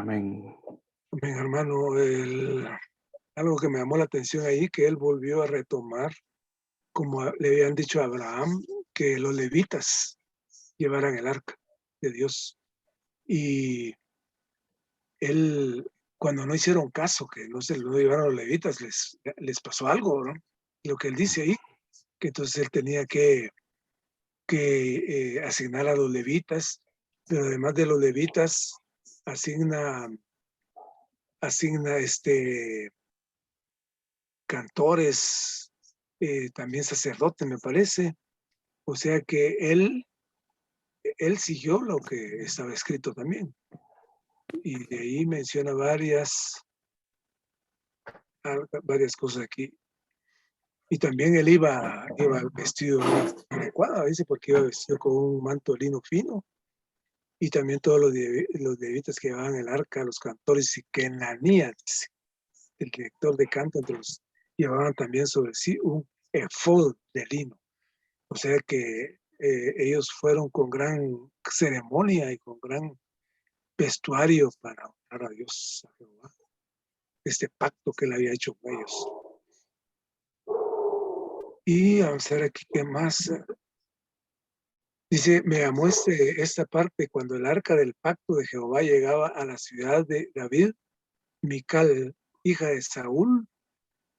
Amén. Amén, hermano. Algo que me llamó la atención ahí, que él volvió a retomar, como le habían dicho a Abraham, que los levitas llevaran el arca de Dios. Y él, cuando no hicieron caso, que no llevaron los levitas, les pasó algo, ¿no? Lo que él dice ahí, que entonces él tenía que asignar a los levitas, pero además de los levitas, asigna cantores, también sacerdotes, me parece. O sea que él siguió lo que estaba escrito también. Y de ahí menciona varias cosas aquí. Y también él iba vestido muy adecuado, dice, porque iba vestido con un manto de lino fino. Y también todos los levitas que llevaban el arca, los cantores y Kenanías, dice, el director de canto entre los, llevaban también sobre sí un efod de lino. O sea que ellos fueron con gran ceremonia y con gran vestuario para honrar a Dios, a Jehová, este pacto que él había hecho con ellos. Y vamos a ver aquí qué más. Dice, me llamó esta parte, cuando el arca del pacto de Jehová llegaba a la ciudad de David, Mical, hija de Saúl,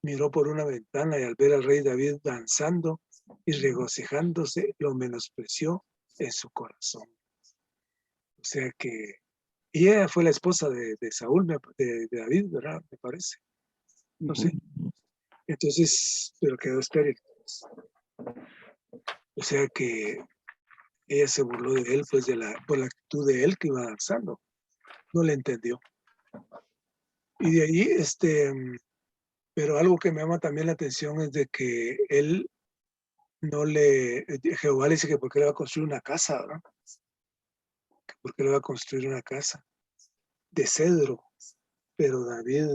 miró por una ventana y al ver al rey David danzando y regocijándose, lo menospreció en su corazón. O sea que, y ella fue la esposa de Saúl, de David, ¿verdad? Me parece. No sé. Entonces, pero quedó estéril. O sea que ella se burló de él, pues, por la actitud de él que iba danzando. No le entendió. Y de ahí, pero algo que me llama también la atención es de que él Jehová le dice que por qué le va a construir una casa, ¿verdad? Que por qué le va a construir una casa de cedro, pero David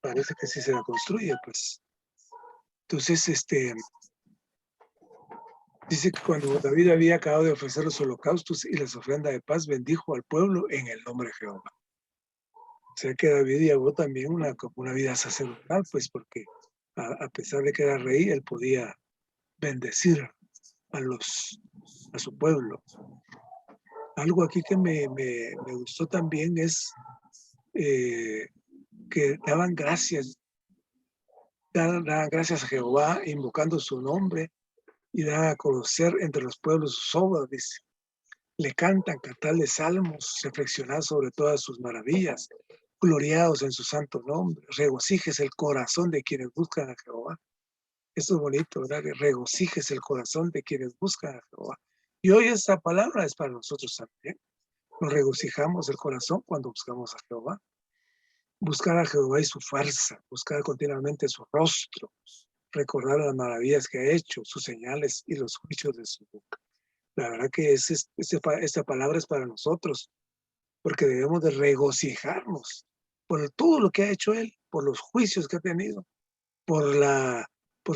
parece que sí se la construye, pues. Entonces, dice que cuando David había acabado de ofrecer los holocaustos y las ofrendas de paz, bendijo al pueblo en el nombre de Jehová. O sea que David llevó también una vida sacerdotal, pues porque a pesar de que era rey, él podía bendecir a su pueblo. Algo aquí que me gustó también es que daban gracias a Jehová, invocando su nombre y daban a conocer entre los pueblos sus obras, dice. Le cantan cantales salmos, reflexionar sobre todas sus maravillas, gloriados en su santo nombre, regocijes el corazón de quienes buscan a Jehová. Esto es bonito, ¿verdad? Que regocijes el corazón de quienes buscan a Jehová. Y hoy esta palabra es para nosotros también. Nos regocijamos el corazón cuando buscamos a Jehová. Buscar a Jehová y su fuerza, buscar continuamente su rostro, recordar las maravillas que ha hecho, sus señales y los juicios de su boca. La verdad que esta palabra es para nosotros, porque debemos de regocijarnos por todo lo que ha hecho Él, por los juicios que ha tenido, por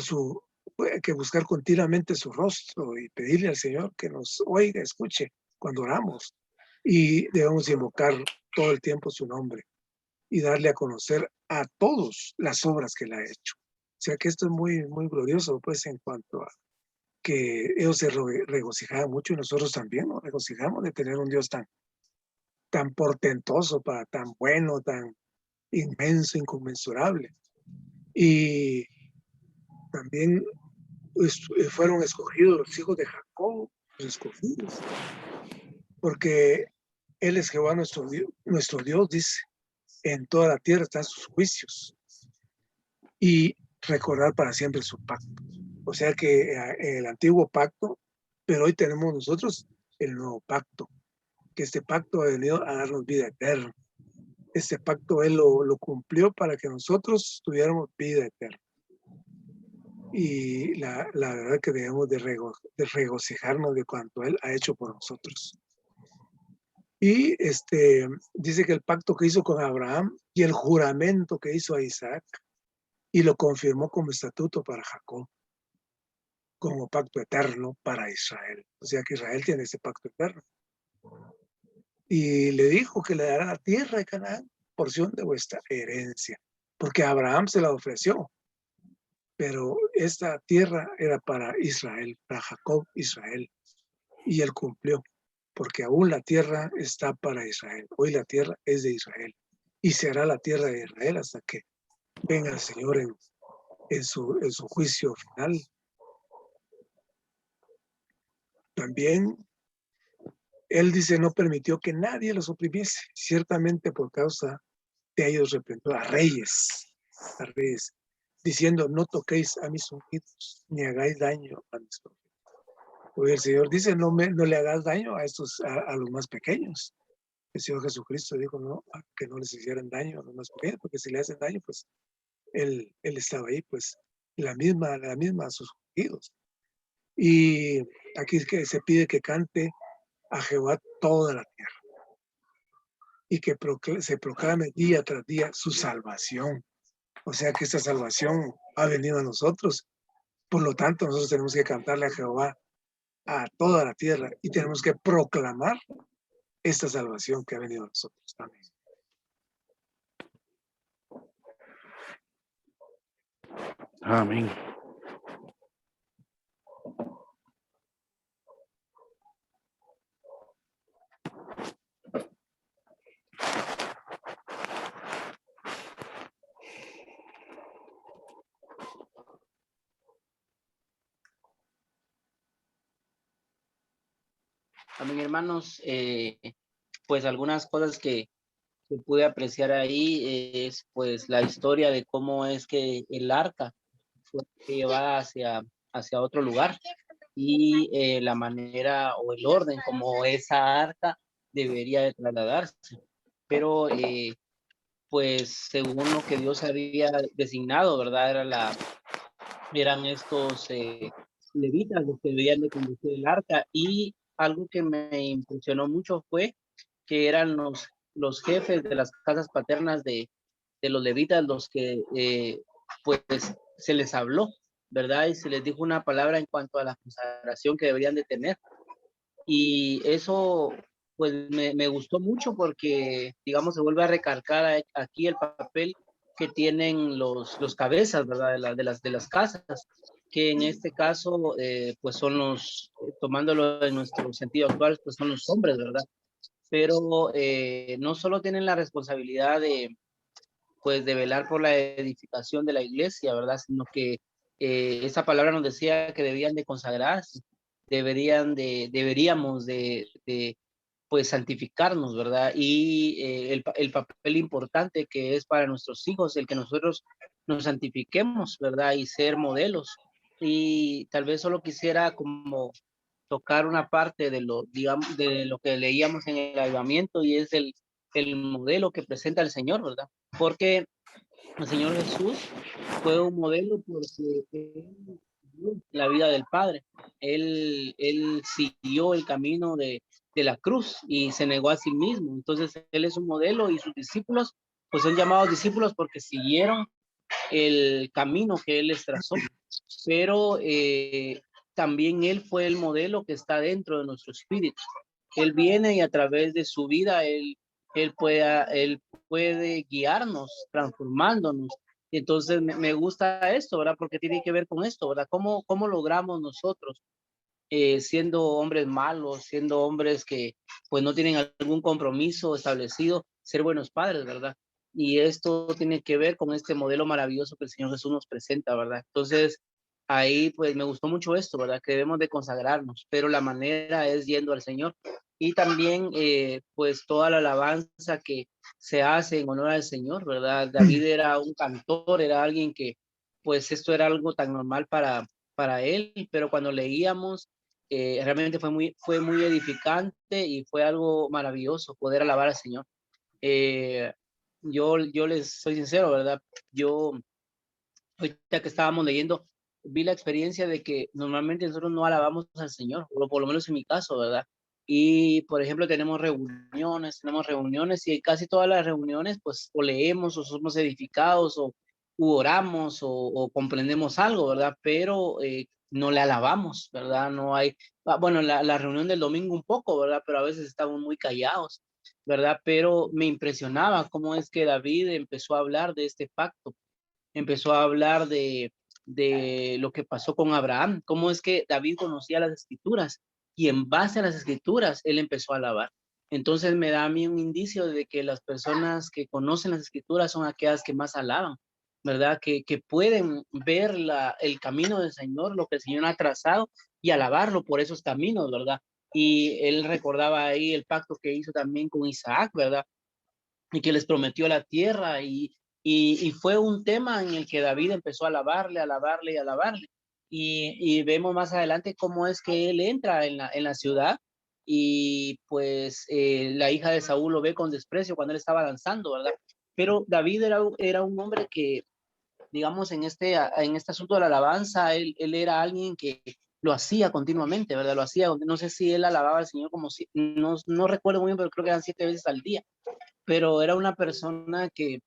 su que buscar continuamente su rostro y pedirle al Señor que nos oiga, escuche cuando oramos. Y debemos invocar todo el tiempo su nombre y darle a conocer a todos las obras que Él ha hecho. O sea que esto es muy, muy glorioso, pues, en cuanto a que ellos se regocijaban mucho y nosotros también nos regocijamos de tener un Dios tan portentoso, tan bueno, tan inmenso, inconmensurable. Y también fueron escogidos los hijos de Jacob, los escogidos, porque Él es Jehová nuestro Dios, dice, en toda la tierra están sus juicios, y recordar para siempre su pacto. O sea que el antiguo pacto, pero hoy tenemos nosotros el nuevo pacto, que este pacto ha venido a darnos vida eterna. Este pacto Él lo cumplió para que nosotros tuviéramos vida eterna. Y la verdad que debemos de regocijarnos de cuanto Él ha hecho por nosotros. Y dice que el pacto que hizo con Abraham y el juramento que hizo a Isaac, y lo confirmó como estatuto para Jacob, como pacto eterno para Israel. O sea que Israel tiene ese pacto eterno. y le dijo que le dará la tierra de Canaán, porción de vuestra herencia, porque Abraham se la ofreció, pero esta tierra era para Israel, para Jacob, Israel, y él cumplió, porque aún la tierra está para Israel. Hoy la tierra es de Israel y será la tierra de Israel hasta que venga el Señor en su juicio final. También él dice, no permitió que nadie los oprimiese, ciertamente por causa de ellos reprendió a reyes, diciendo, no toquéis a mis ungidos, ni hagáis daño a mis profetas. Porque el Señor dice, no le hagas daño a a los más pequeños. El Señor Jesucristo dijo, no, que no les hicieran daño a los más pequeños, porque si le hacen daño, pues él estaba ahí, pues la misma a sus ungidos. Y aquí es que se pide que cante a Jehová toda la tierra y que se proclame día tras día su salvación. O sea que esta salvación ha venido a nosotros. Por lo tanto, nosotros tenemos que cantarle a Jehová a toda la tierra y tenemos que proclamar esta salvación que ha venido a nosotros también. Amén. Amén, hermanos. Pues algunas cosas que pude apreciar ahí es pues la historia de cómo es que el arca fue llevada hacia otro lugar y la manera o el orden como esa arca debería de trasladarse. Pero pues según lo que Dios había designado, ¿verdad? Eran estos levitas los que debían de conducir el arca, y algo que me impresionó mucho fue que eran los jefes de las casas paternas de los levitas los que pues se les habló, ¿verdad? Y se les dijo una palabra en cuanto a la consagración que deberían de tener. Y eso pues me gustó mucho porque, digamos, se vuelve a recalcar aquí el papel que tienen los cabezas, ¿verdad? De las casas, que en este caso, pues son tomándolo en nuestro sentido actual, pues son los hombres, ¿verdad? Pero no solo tienen la responsabilidad pues, de velar por la edificación de la iglesia, ¿verdad? Sino que esa palabra nos decía que debían de consagrarse, deberíamos de pues santificarnos, ¿verdad? Y el papel importante que es para nuestros hijos, el que nosotros nos santifiquemos, ¿verdad? Y ser modelos. Y tal vez solo quisiera como tocar una parte de digamos, de lo que leíamos en el avivamiento, y es el modelo que presenta el Señor, ¿verdad? Porque el Señor Jesús fue un modelo porque él vivió la vida del Padre. Él siguió el camino de la cruz y se negó a sí mismo. Entonces, él es un modelo y sus discípulos, pues son llamados discípulos porque siguieron el camino que él les trazó. Pero también él fue el modelo que está dentro de nuestro espíritu. Él viene y a través de su vida, él puede guiarnos, transformándonos. Entonces me gusta esto, ¿verdad? Porque tiene que ver con esto, ¿verdad? ¿Cómo logramos nosotros, siendo hombres malos, siendo hombres que pues no tienen algún compromiso establecido, ser buenos padres, ¿verdad? Y esto tiene que ver con este modelo maravilloso que el Señor Jesús nos presenta, ¿verdad? Entonces, ahí pues me gustó mucho esto, ¿verdad? Que debemos de consagrarnos, pero la manera es yendo al Señor. Y también pues toda la alabanza que se hace en honor al Señor, ¿verdad? David era un cantor, era alguien que pues esto era algo tan normal para él, pero cuando leíamos realmente fue muy edificante y fue algo maravilloso poder alabar al Señor. Eh, yo les soy sincero, ¿verdad? Yo, ahorita que estábamos leyendo, vi la experiencia de que normalmente nosotros no alabamos al Señor, o por lo menos en mi caso, ¿verdad? Y, por ejemplo, tenemos reuniones, y en casi todas las reuniones, pues, o leemos, o somos edificados, u oramos, o comprendemos algo, ¿verdad? Pero no le alabamos, ¿verdad? No hay, bueno, la reunión del domingo un poco, ¿verdad? Pero a veces estamos muy callados. ¿verdad? Pero me impresionaba cómo es que David empezó a hablar de este pacto, empezó a hablar de lo que pasó con Abraham, cómo es que David conocía las escrituras y en base a las escrituras él empezó a alabar. Entonces me da a mí un indicio de que las personas que conocen las escrituras son aquellas que más alaban, ¿verdad? Que pueden ver el camino del Señor, lo que el Señor ha trazado y alabarlo por esos caminos, ¿verdad? Y él recordaba ahí el pacto que hizo también con Isaac, ¿verdad? Y que les prometió la tierra y fue un tema en el que David empezó a alabarle, alabarle y alabarle. Y vemos más adelante cómo es que él entra en la ciudad y pues la hija de Saúl lo ve con desprecio cuando él estaba danzando, ¿verdad? Pero David era un hombre que, digamos, en este asunto de la alabanza, él era alguien que lo hacía continuamente, ¿verdad? Lo hacía, no sé si él alababa al Señor como si, no recuerdo muy bien, pero creo que eran 7 veces al día, pero era una persona que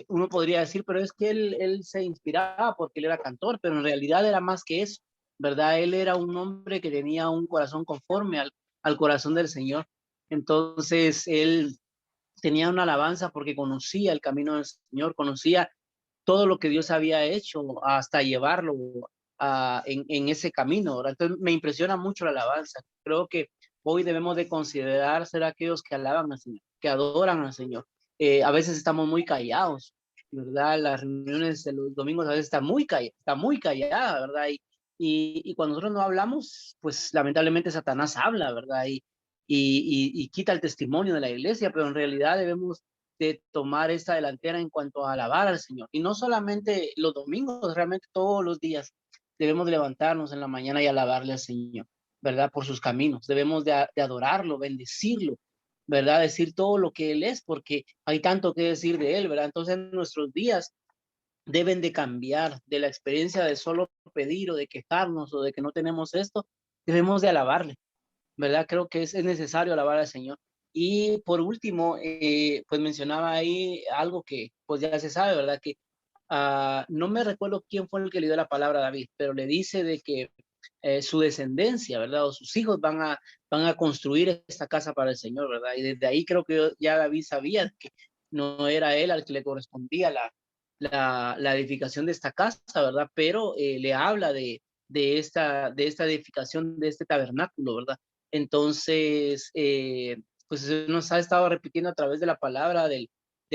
uno podría decir, pero es que él se inspiraba porque él era cantor, pero en realidad era más que eso, ¿verdad? Él era un hombre que tenía un corazón conforme al corazón del Señor. Entonces, él tenía una alabanza porque conocía el camino del Señor, conocía todo lo que Dios había hecho hasta llevarlo en ese camino, ¿verdad? Entonces me impresiona mucho la alabanza. Creo que hoy debemos de considerar ser aquellos que alaban al Señor, que adoran al Señor. A veces estamos muy callados, ¿verdad? Las reuniones de los domingos a veces está muy callada, ¿verdad? Y cuando nosotros no hablamos, pues lamentablemente Satanás habla, ¿verdad? Y quita el testimonio de la iglesia, pero en realidad debemos de tomar esta delantera en cuanto a alabar al Señor. Y no solamente los domingos, realmente todos los días debemos de levantarnos en la mañana y alabarle al Señor, ¿verdad? Por sus caminos. Debemos de adorarlo, bendecirlo, ¿verdad? Decir todo lo que Él es, porque hay tanto que decir de Él, ¿verdad? Entonces nuestros días deben de cambiar de la experiencia de solo pedir o de quejarnos o de que no tenemos esto, debemos de alabarle, ¿verdad? Creo que es necesario alabar al Señor. Y por último, pues mencionaba ahí algo que pues ya se sabe, ¿verdad? Que no me recuerdo quién fue el que le dio la palabra a David, pero le dice de que su descendencia, ¿verdad? O sus hijos van a construir esta casa para el Señor, ¿verdad? Y desde ahí creo que ya David sabía que no era él al que le correspondía la edificación de esta casa, ¿verdad? Pero le habla de esta edificación, de este tabernáculo, ¿verdad? Entonces, pues nos ha estado repitiendo a través de la palabra del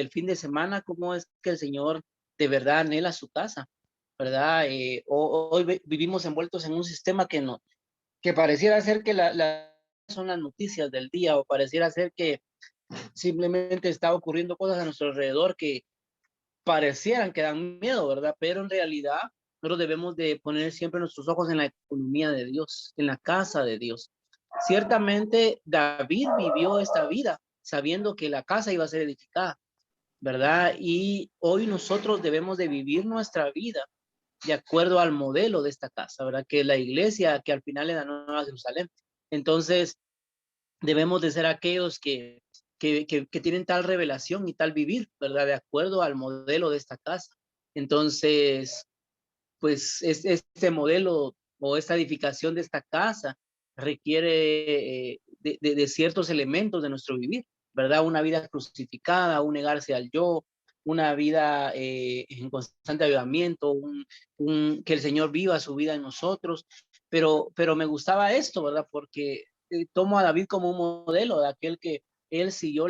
fin de semana cómo es que el Señor de verdad anhela su casa, ¿verdad? Hoy vivimos envueltos en un sistema que pareciera ser que son las noticias del día o pareciera ser que simplemente está ocurriendo cosas a nuestro alrededor que parecieran que dan miedo, ¿verdad? Pero en realidad nosotros debemos de poner siempre nuestros ojos en la economía de Dios, en la casa de Dios. Ciertamente David vivió esta vida sabiendo que la casa iba a ser edificada, ¿verdad? Y hoy nosotros debemos de vivir nuestra vida de acuerdo al modelo de esta casa, ¿verdad? Que es la iglesia, que al final es la Nueva Jerusalén. Entonces, debemos de ser aquellos que tienen tal revelación y tal vivir, ¿verdad? De acuerdo al modelo de esta casa. Entonces, pues este modelo o esta edificación de esta casa requiere de ciertos elementos de nuestro vivir, ¿verdad? Una vida crucificada, un negarse al yo, una vida en constante avivamiento, que el Señor viva su vida en nosotros, pero me gustaba esto, ¿verdad? Porque tomo a David como un modelo de aquel que él siguió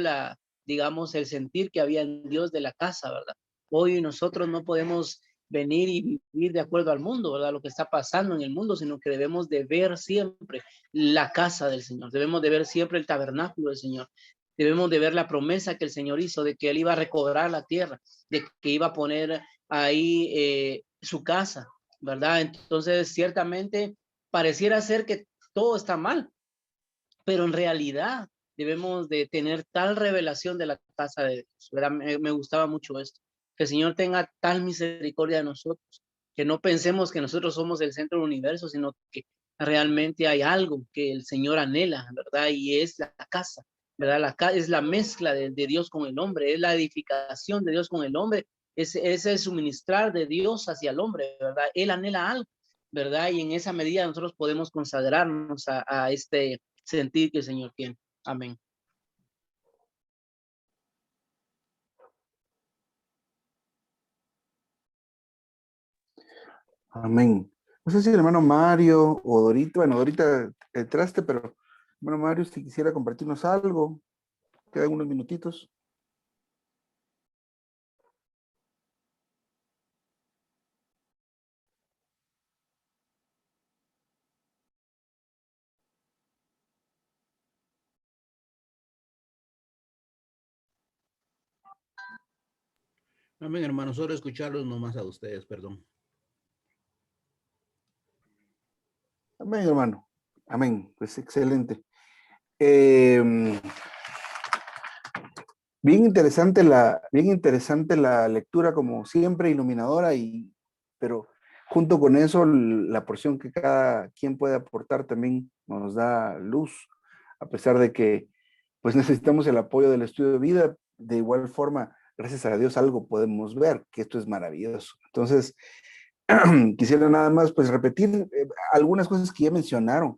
digamos, el sentir que había en Dios de la casa, ¿verdad? Hoy nosotros no podemos venir y vivir de acuerdo al mundo, ¿verdad? Lo que está pasando en el mundo, sino que debemos de ver siempre la casa del Señor, debemos de ver siempre el tabernáculo del Señor, debemos de ver la promesa que el Señor hizo de que Él iba a recobrar la tierra, de que iba a poner ahí su casa, ¿verdad? Entonces, ciertamente, pareciera ser que todo está mal, pero en realidad debemos de tener tal revelación de la casa de Dios, ¿verdad? Me gustaba mucho esto, que el Señor tenga tal misericordia de nosotros, que no pensemos que nosotros somos el centro del universo, sino que realmente hay algo que el Señor anhela, ¿verdad? Y es la casa, ¿verdad? Es la mezcla de Dios con el hombre, es la edificación de Dios con el hombre, es el suministrar de Dios hacia el hombre, ¿verdad? Él anhela algo, ¿verdad? Y en esa medida nosotros podemos consagrarnos a este sentir que el Señor tiene. Amén. Amén. No sé si el hermano Mario o Dorita, bueno, Dorita entraste, pero hermano Mario, si quisiera compartirnos algo, quedan unos minutitos. Amén, hermano, solo escucharlos nomás a ustedes, perdón. Amén, hermano. Amén. Pues excelente. Eh, bien interesante la lectura, como siempre, iluminadora, pero junto con eso, la porción que cada quien puede aportar también nos da luz, a pesar de que pues necesitamos el apoyo del estudio de vida. De igual forma, gracias a Dios, algo podemos ver, que esto es maravilloso. Entonces, quisiera nada más pues repetir algunas cosas que ya mencionaron,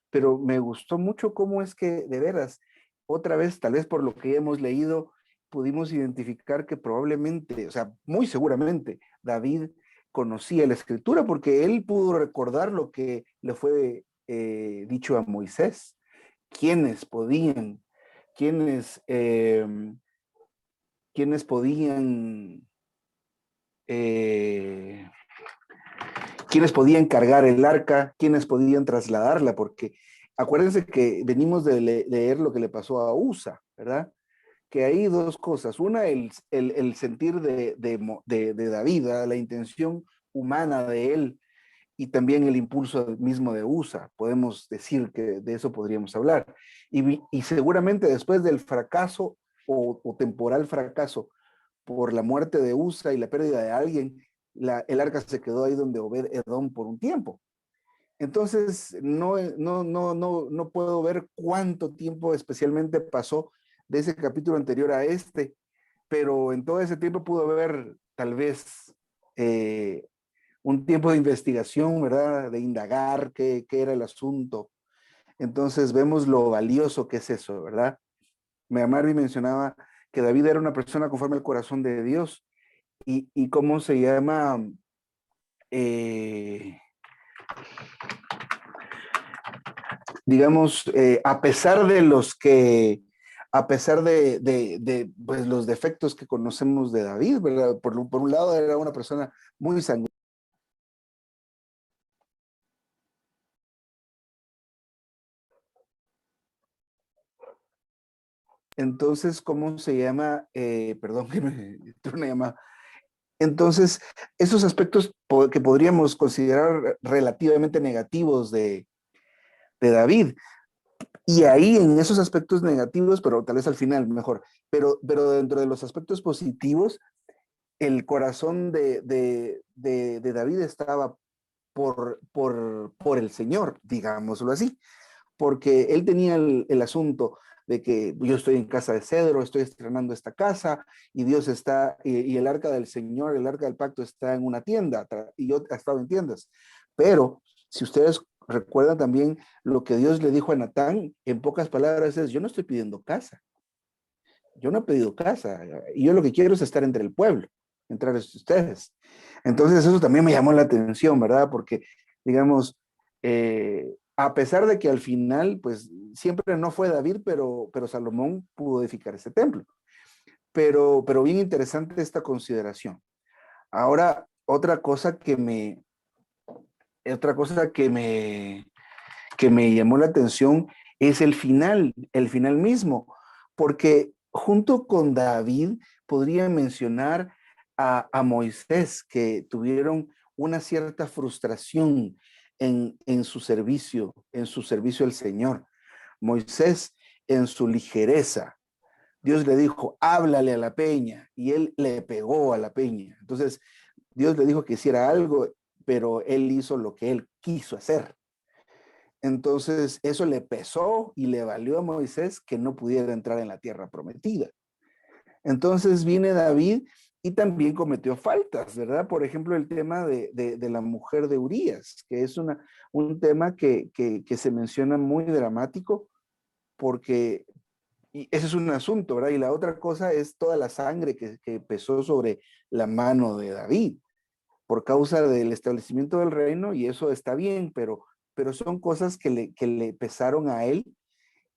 pero me gustó mucho cómo es que de veras, otra vez, tal vez por lo que hemos leído, pudimos identificar que probablemente, o sea, muy seguramente, David conocía la escritura porque él pudo recordar lo que le fue dicho a Moisés, quienes podían, quienes, quienes podían eh, quiénes podían cargar el arca, quiénes podían trasladarla, porque acuérdense que venimos de leer lo que le pasó a Usa, ¿verdad? Que hay dos cosas. Una, el sentir de David, ¿verdad? La intención humana de él, y también el impulso mismo de Usa. Podemos decir que de eso podríamos hablar. Y seguramente después del fracaso o temporal fracaso por la muerte de Usa y la pérdida de alguien, el arca se quedó ahí donde Obed Edom por un tiempo. Entonces, no puedo ver cuánto tiempo especialmente pasó de ese capítulo anterior a este, pero en todo ese tiempo pudo haber tal vez un tiempo de investigación, ¿verdad? De indagar qué era el asunto. Entonces vemos lo valioso que es eso, ¿verdad? Marvin mencionaba que David era una persona conforme al corazón de Dios y cómo se llama, eh, digamos, a pesar pues, los defectos que conocemos de David, ¿verdad? Por un lado era una persona muy sanguínea. Entonces, ¿cómo se llama? Perdón, que me entró una llamada. Entonces, esos aspectos que podríamos considerar relativamente negativos de David, y ahí en esos aspectos negativos, pero tal vez al final mejor, pero dentro de los aspectos positivos, el corazón de David estaba por el Señor, digámoslo así, porque él tenía el asunto de que yo estoy en casa de cedro, estoy estrenando esta casa y Dios está, y el arca del Señor, el arca del pacto está en una tienda y yo he estado en tiendas. Pero si ustedes recuerdan también lo que Dios le dijo a Natán, en pocas palabras es, yo no estoy pidiendo casa, yo no he pedido casa y yo lo que quiero es estar entre el pueblo, entre ustedes. Entonces eso también me llamó la atención, ¿verdad? Porque, digamos, a pesar de que al final, pues siempre no fue David, pero Salomón pudo edificar ese templo. Pero bien interesante esta consideración. Ahora, otra cosa que me llamó la atención es el final mismo, porque junto con David podría mencionar a Moisés, que tuvieron una cierta frustración en su servicio al Señor. Moisés en su ligereza. Dios le dijo, háblale a la peña, y él le pegó a la peña. Entonces, Dios le dijo que hiciera algo, pero él hizo lo que él quiso hacer. Entonces, eso le pesó y le valió a Moisés que no pudiera entrar en la tierra prometida. Entonces viene David y también cometió faltas, ¿verdad? Por ejemplo, el tema de la mujer de Urías, que es un tema que se menciona muy dramático porque y ese es un asunto, ¿verdad? Y la otra cosa es toda la sangre que pesó sobre la mano de David. por causa del establecimiento del reino, y eso está bien, pero son cosas que le pesaron a él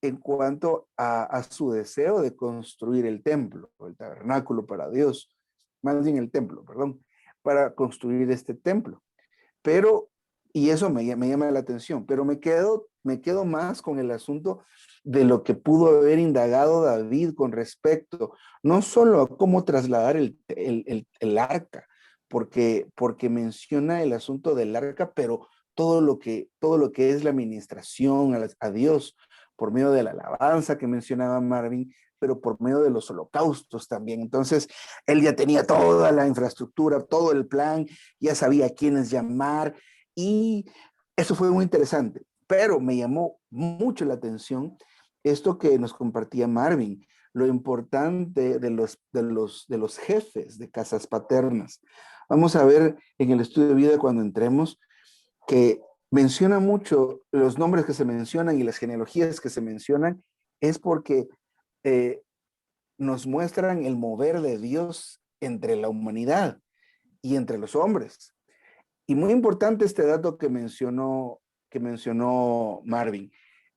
en cuanto a su deseo de construir el templo, el tabernáculo para Dios, más bien el templo, perdón, para construir este templo. Pero, y eso me llama la atención, pero me quedo más con el asunto de lo que pudo haber indagado David con respecto, no solo a cómo trasladar el arca, porque menciona el asunto del arca, pero todo lo que es la administración a Dios, por medio de la alabanza que mencionaba Marvin, pero por medio de los holocaustos también. Entonces, él ya tenía toda la infraestructura, todo el plan, ya sabía a quiénes llamar, y eso fue muy interesante. Pero me llamó mucho la atención esto que nos compartía Marvin, lo importante de los jefes de casas paternas. Vamos a ver en el estudio de vida cuando entremos que menciona mucho los nombres que se mencionan y las genealogías que se mencionan, es porque nos muestran el mover de Dios entre la humanidad y entre los hombres. Y muy importante este dato que mencionó Marvin,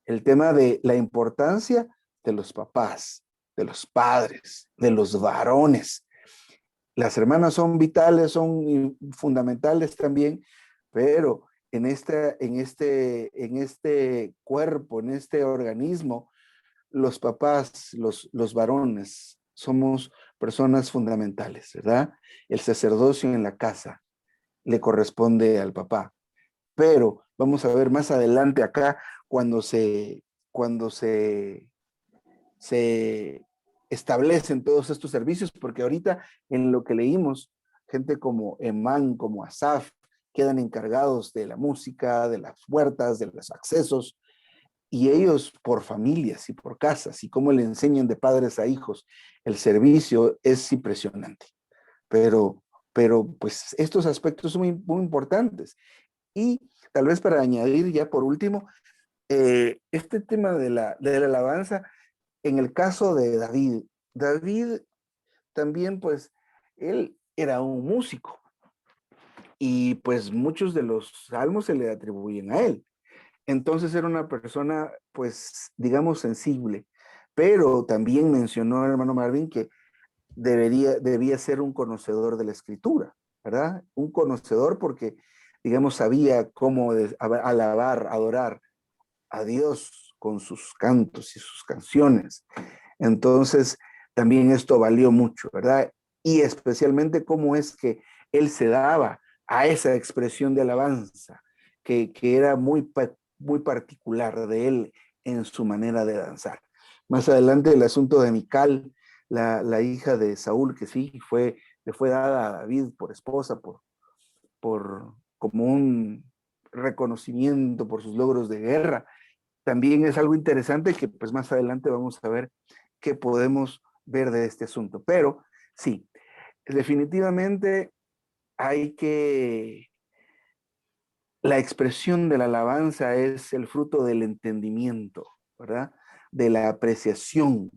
el tema de la importancia de los papás, de los padres, de los varones. Las hermanas son vitales, son fundamentales también, pero en este cuerpo, en este organismo, los papás, los varones, somos personas fundamentales, ¿verdad? El sacerdocio en la casa le corresponde al papá. Pero vamos a ver más adelante acá cuando se establecen todos estos servicios, porque ahorita en lo que leímos, gente como Emán, como Asaf, quedan encargados de la música, de las puertas, de los accesos, y ellos por familias y por casas, y cómo le enseñan de padres a hijos, el servicio es impresionante. Pero pues estos aspectos son muy importantes. Y tal vez para añadir ya por último, este tema de la alabanza, en el caso de David también pues él era un músico y pues muchos de los salmos se le atribuyen a él. Entonces era una persona pues digamos sensible, pero también mencionó el hermano Marvin que debía ser un conocedor de la escritura, ¿verdad? Un conocedor porque digamos sabía cómo alabar, adorar a Dios con sus cantos y sus canciones. Entonces, también esto valió mucho, ¿verdad? Y especialmente cómo es que él se daba a esa expresión de alabanza, que era muy particular de él en su manera de danzar. Más adelante el asunto de Mical, la hija de Saúl, que sí, le fue dada a David por esposa, como un reconocimiento por sus logros de guerra. También es algo interesante que pues más adelante vamos a ver qué podemos ver de este asunto. Pero sí, definitivamente la expresión de la alabanza es el fruto del entendimiento, ¿verdad? De la apreciación,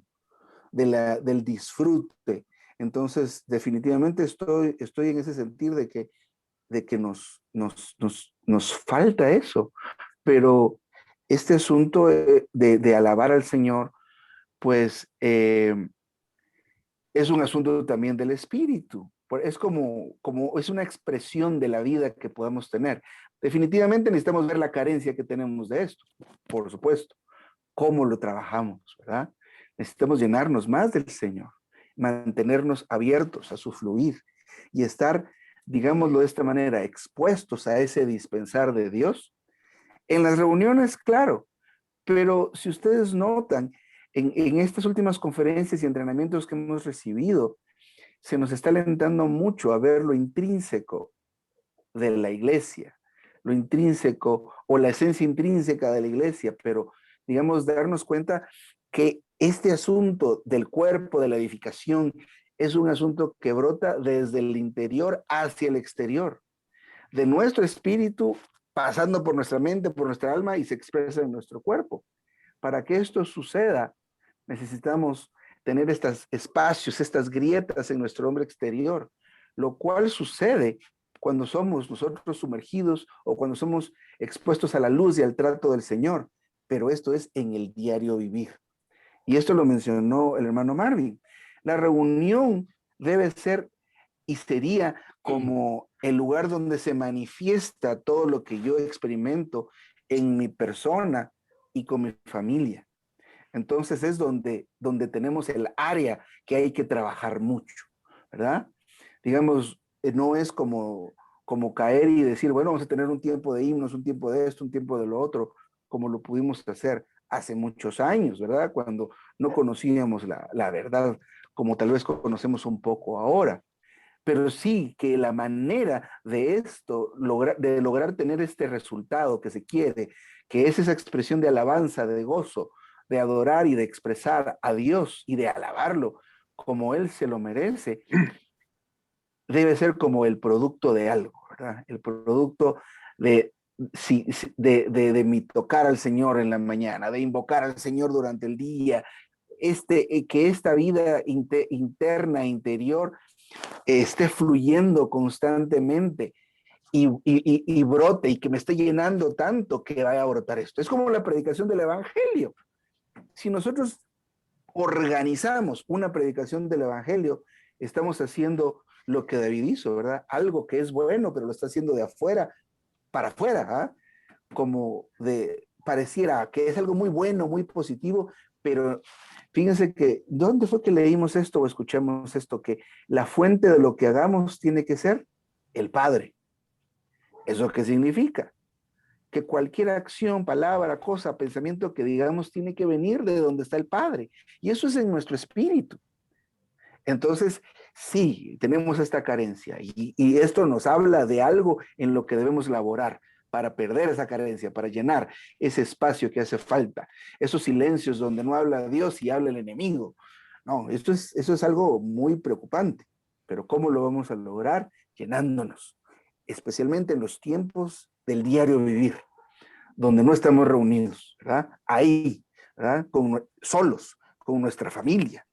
del disfrute. Entonces, definitivamente estoy en ese sentido de que nos falta eso. Pero este asunto de alabar al Señor, pues es un asunto también del espíritu. Es es una expresión de la vida que podamos tener. Definitivamente necesitamos ver la carencia que tenemos de esto, por supuesto. Cómo lo trabajamos, ¿verdad? Necesitamos llenarnos más del Señor, mantenernos abiertos a su fluir y estar, digámoslo de esta manera, expuestos a ese dispensar de Dios. En las reuniones, claro, pero si ustedes notan, en estas últimas conferencias y entrenamientos que hemos recibido, se nos está alentando mucho a ver lo intrínseco de la iglesia, lo intrínseco o la esencia intrínseca de la iglesia, pero digamos darnos cuenta que este asunto del cuerpo, de la edificación, es un asunto que brota desde el interior hacia el exterior, de nuestro espíritu pasando por nuestra mente, por nuestra alma y se expresa en nuestro cuerpo. Para que esto suceda, necesitamos tener estos espacios, estas grietas en nuestro hombre exterior, lo cual sucede cuando somos nosotros sumergidos o cuando somos expuestos a la luz y al trato del Señor, pero esto es en el diario vivir. Y esto lo mencionó el hermano Marvin. La reunión debe ser y sería como el lugar donde se manifiesta todo lo que yo experimento en mi persona y con mi familia. Entonces es donde tenemos el área que hay que trabajar mucho, ¿verdad? Digamos, no es como caer y decir, bueno, vamos a tener un tiempo de himnos, un tiempo de esto, un tiempo de lo otro, como lo pudimos hacer hace muchos años, ¿verdad? Cuando no conocíamos la verdad como tal vez conocemos un poco ahora. Pero sí que la manera de esto, de lograr tener este resultado que se quiere, que es esa expresión de alabanza, de gozo, de adorar y de expresar a Dios y de alabarlo como Él se lo merece, debe ser como el producto de algo, ¿verdad? El producto de, de mi tocar al Señor en la mañana, de invocar al Señor durante el día, que esta vida interna, interior, esté fluyendo constantemente y brote y que me esté llenando tanto que vaya a brotar esto. Es como la predicación del Evangelio. Si nosotros organizamos una predicación del Evangelio, estamos haciendo lo que David hizo, ¿verdad? Algo que es bueno, pero lo está haciendo de afuera para afuera, ¿ah? Como de, pareciera que es algo muy bueno, muy positivo, pero fíjense que, ¿dónde fue que leímos esto o escuchamos esto? Que la fuente de lo que hagamos tiene que ser el Padre. ¿Eso qué significa? Que cualquier acción, palabra, cosa, pensamiento que digamos tiene que venir de donde está el Padre. Y eso es en nuestro espíritu. Entonces, sí, tenemos esta carencia y esto nos habla de algo en lo que debemos laborar para perder esa carencia, para llenar ese espacio que hace falta, esos silencios donde no habla Dios y habla el enemigo. No, eso es algo muy preocupante, pero ¿cómo lo vamos a lograr? Llenándonos, especialmente en los tiempos del diario vivir, donde no estamos reunidos, ¿verdad? Ahí, ¿verdad? Solos, con nuestra familia,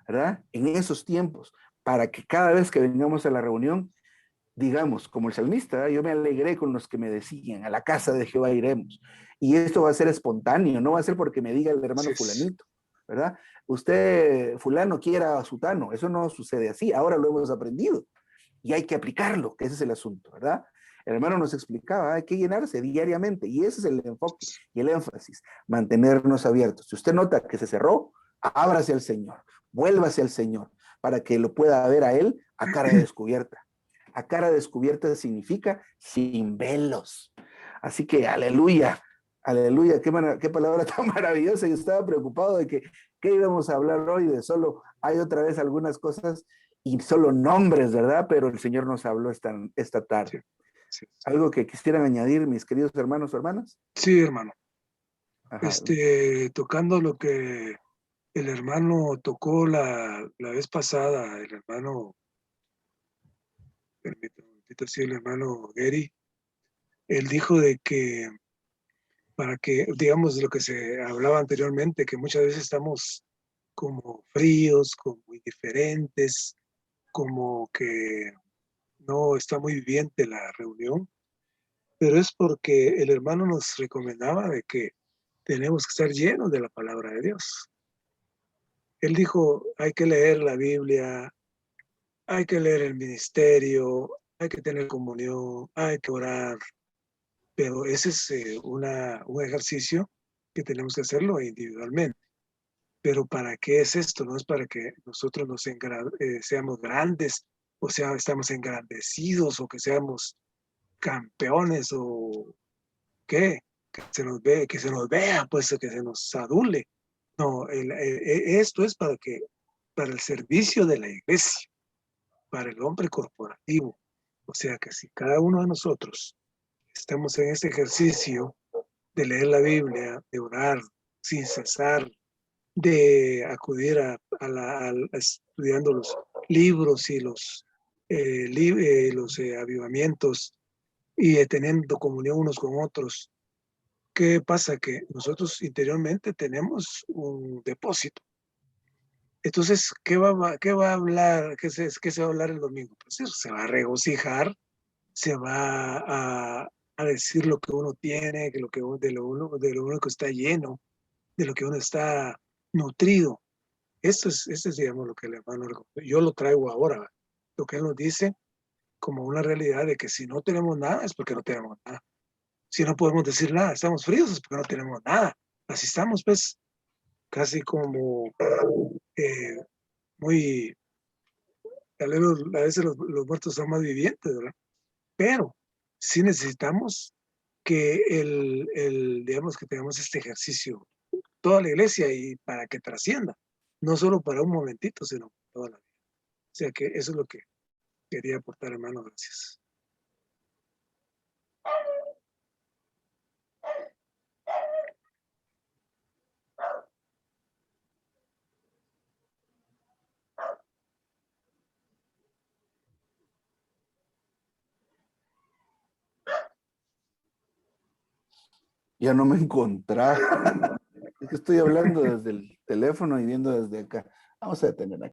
¿verdad? En esos tiempos, para que cada vez que vengamos a la reunión, digamos, como el salmista, yo me alegré con los que me decían, a la casa de Jehová iremos. Y esto va a ser espontáneo, no va a ser porque me diga el hermano fulanito, ¿verdad? Usted, fulano, quiera a sutano, eso no sucede así, ahora lo hemos aprendido y hay que aplicarlo, que ese es el asunto, ¿verdad? El hermano nos explicaba, hay que llenarse diariamente y ese es el enfoque y el énfasis, mantenernos abiertos. Si usted nota que se cerró, ábrase al Señor, vuélvase al Señor para que lo pueda ver a Él a cara descubierta. A cara descubierta significa sin velos. Así que aleluya, aleluya, qué palabra tan maravillosa. Yo estaba preocupado de que qué íbamos a hablar hoy, de solo hay otra vez algunas cosas y solo nombres, ¿verdad? Pero el Señor nos habló esta tarde. Sí. ¿Algo que quisieran añadir, mis queridos hermanos o hermanas? Sí, hermano. Ajá. Tocando lo que el hermano tocó la vez pasada, el hermano, permítame un momentito, sí, el hermano Gary, él dijo de que para que, digamos, lo que se hablaba anteriormente, que muchas veces estamos como fríos, como indiferentes, como que no está muy viviente la reunión, pero es porque el hermano nos recomendaba de que tenemos que estar llenos de la palabra de Dios. Él dijo, hay que leer la Biblia, hay que leer el ministerio, hay que tener comunión, hay que orar, pero ese es un ejercicio que tenemos que hacerlo individualmente. Pero ¿para qué es esto? No es para que nosotros seamos grandes, o sea, estamos engrandecidos, o que seamos campeones, o qué, que se nos vea, pues que se nos adule. No, esto es para el servicio de la iglesia, para el hombre corporativo. O sea que si cada uno de nosotros estamos en este ejercicio de leer la Biblia, de orar sin cesar, de acudir estudiando los libros y los avivamientos y teniendo comunión unos con otros. ¿Qué pasa? Que nosotros interiormente tenemos un depósito. Entonces, ¿qué va a hablar? ¿Qué se va a hablar el domingo? Pues eso, se va a regocijar se va a decir lo que uno tiene, que de lo uno que está lleno, de lo que uno está nutrido. Eso es, digamos, lo que el hermano, yo lo traigo ahora, lo que él nos dice como una realidad de que si no tenemos nada es porque no tenemos nada. Si no podemos decir nada, estamos fríos es porque no tenemos nada. Así estamos, pues, casi como muy, tal vez a veces los muertos son más vivientes, ¿verdad? Pero sí necesitamos que digamos que tengamos este ejercicio, toda la iglesia, y para que trascienda, no solo para un momentito, sino toda la vida. O sea que eso es lo que quería aportar, hermano. Gracias. Ya no me encontraba. Es que estoy hablando desde el teléfono y viendo desde acá. Vamos a detener aquí.